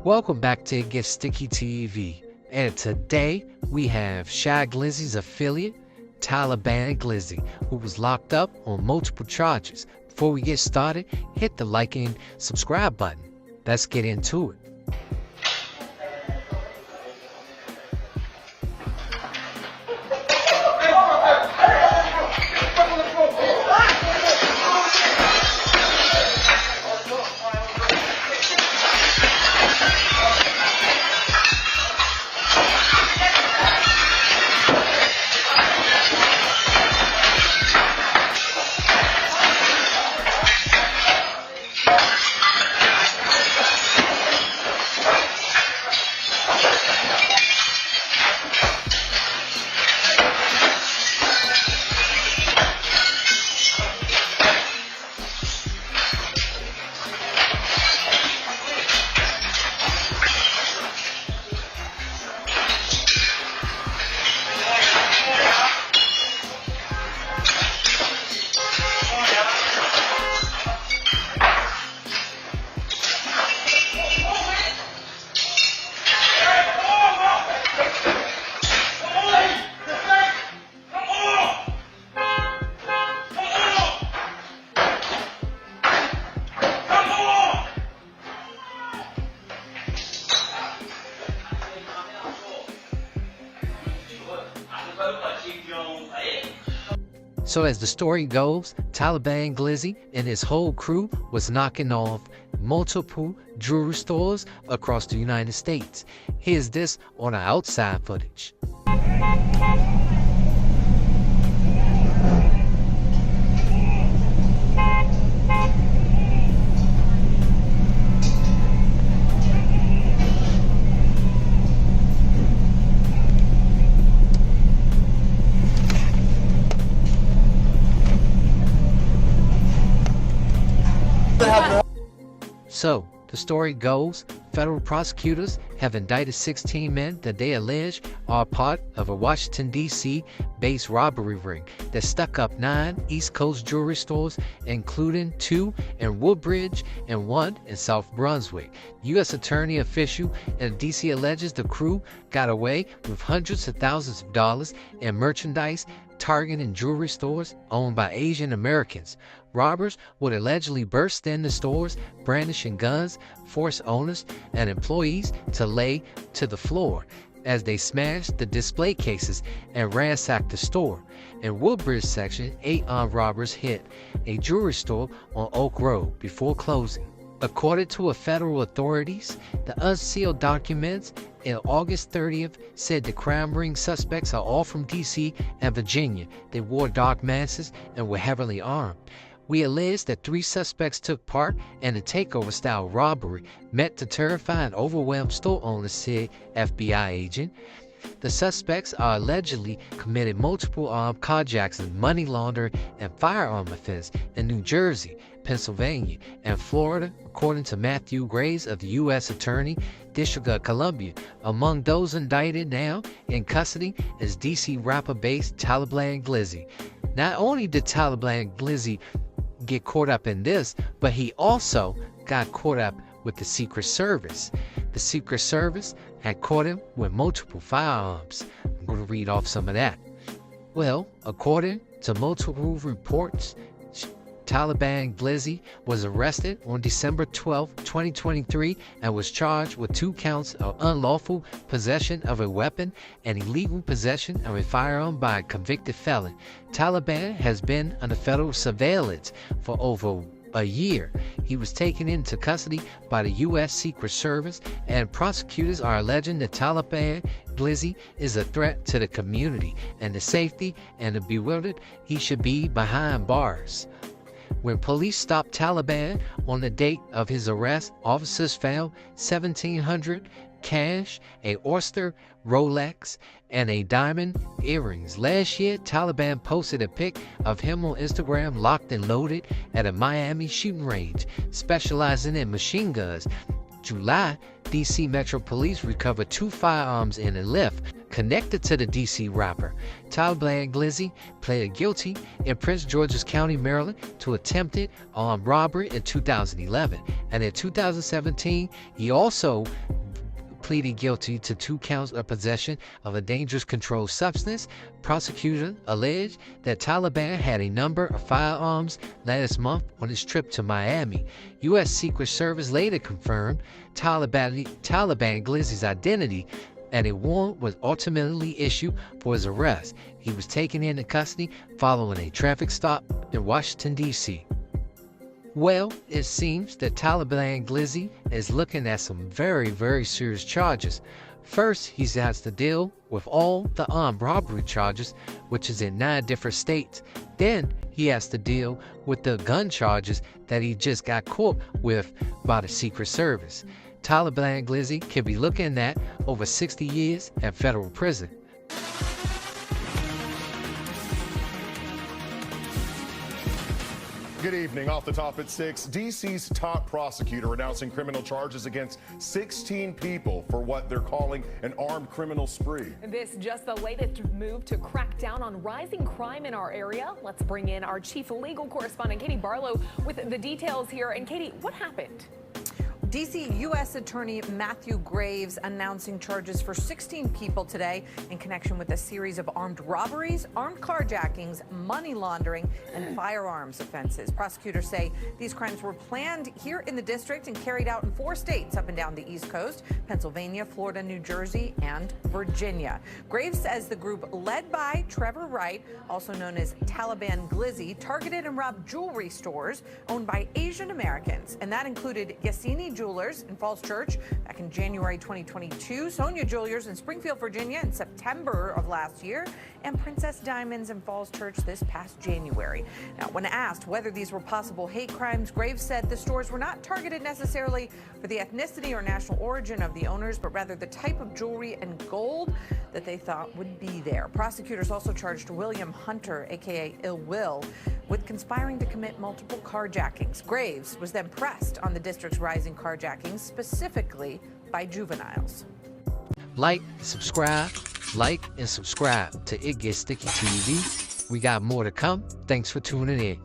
Welcome back to It Gets Sticky TV, and today we have Shy Glizzy's affiliate, Taliban Glizzy, who was locked up on multiple charges. Before we get started, hit the like and subscribe button. Let's get into it. So as the story goes, Taliban Glizzy and his whole crew was knocking off multiple jewelry stores across the United States. Here's this on the outside footage. So, the story goes, federal prosecutors have indicted 16 men that they allege are part of a Washington, D.C. based robbery ring that stuck up 9 East Coast jewelry stores, including 2 in Woodbridge and 1 in South Brunswick. U.S. Attorney official in D.C. alleges the crew got away with hundreds of thousands of dollars in merchandise targeting jewelry stores owned by Asian Americans. Robbers would allegedly burst into stores, brandishing guns, force owners and employees to lay to the floor as they smashed the display cases and ransacked the store. In Woodbridge section, 8 armed robbers hit a jewelry store on Oak Road before closing. According to federal authorities, the unsealed documents in August 30th said the crime ring suspects are all from D.C. and Virginia. They wore dark masks and were heavily armed. We allege that 3 suspects took part in a takeover-style robbery meant to terrify and overwhelm store owners, said FBI agent. The suspects are allegedly committed multiple armed carjacks, money laundering, and firearm offense in New Jersey, Pennsylvania, and Florida, according to Matthew Graves of the U.S. Attorney District of Columbia. Among those indicted now in custody is D.C. rapper-based Taliban Glizzy. Not only did Taliban Glizzy get caught up in this, but he also got caught up with the Secret Service. The Secret Service had caught him with multiple firearms. I'm going to read off some of that. Well, according to multiple reports, Taliban Glizzy was arrested on December 12, 2023 and was charged with 2 counts of unlawful possession of a weapon and illegal possession of a firearm by a convicted felon. Taliban has been under federal surveillance for over a year. He was taken into custody by the U.S. Secret Service, and prosecutors are alleging that Taliban Glizzy is a threat to the community and the safety and the bewildered. He should be behind bars. When police stopped Taliban on the date of his arrest, officers found $1,700 cash, a Oyster Rolex, and a diamond earrings. Last year, Taliban posted a pic of him on Instagram locked and loaded at a Miami shooting range, specializing in machine guns. July, D.C. Metro Police recovered 2 firearms in a lift connected to the DC rapper. Taliban Glizzy pleaded guilty in Prince George's County, Maryland, to attempted armed robbery in 2011. And in 2017, he also pleaded guilty to 2 counts of possession of a dangerous controlled substance. Prosecutors alleged that Taliban had a number of firearms last month on his trip to Miami. U.S. Secret Service later confirmed Taliban Glizzy's identity, and a warrant was ultimately issued for his arrest. He was taken into custody following a traffic stop in Washington, D.C. Well, it seems that Taliban Glizzy is looking at some very, very serious charges. First, he has to deal with all the armed robbery charges, which is in 9 different states. Then he has to deal with the gun charges that he just got caught with by the Secret Service. Taliban Glizzy can be looking at over 60 years in federal prison. Good evening. Off the top at 6, D.C.'s top prosecutor announcing criminal charges against 16 people for what they're calling an armed criminal spree. This just the latest move to crack down on rising crime in our area. Let's bring in our chief legal correspondent, Katie Barlow, with the details here. And Katie, what happened? D.C. U.S. Attorney Matthew Graves announcing charges for 16 people today in connection with a series of armed robberies, armed carjackings, money laundering, and firearms offenses. Prosecutors say these crimes were planned here in the district and carried out in 4 states up and down the East Coast: Pennsylvania, Florida, New Jersey, and Virginia. Graves says the group led by Trevor Wright, also known as Taliban Glizzy, targeted and robbed jewelry stores owned by Asian Americans, and that included Yassini Jewelers in Falls Church back in January 2022, Sonia Jewelers in Springfield, Virginia in September of last year, and Princess Diamonds in Falls Church this past January. Now, when asked whether these were possible hate crimes, Graves said the stores were not targeted necessarily for the ethnicity or national origin of the owners, but rather the type of jewelry and gold that they thought would be there. Prosecutors also charged William Hunter, aka Ill Will, with conspiring to commit multiple carjackings. Graves was then pressed on the district's rising carjackings, specifically by juveniles. Like, subscribe to It Gets Sticky TV. We got more to come. Thanks for tuning in.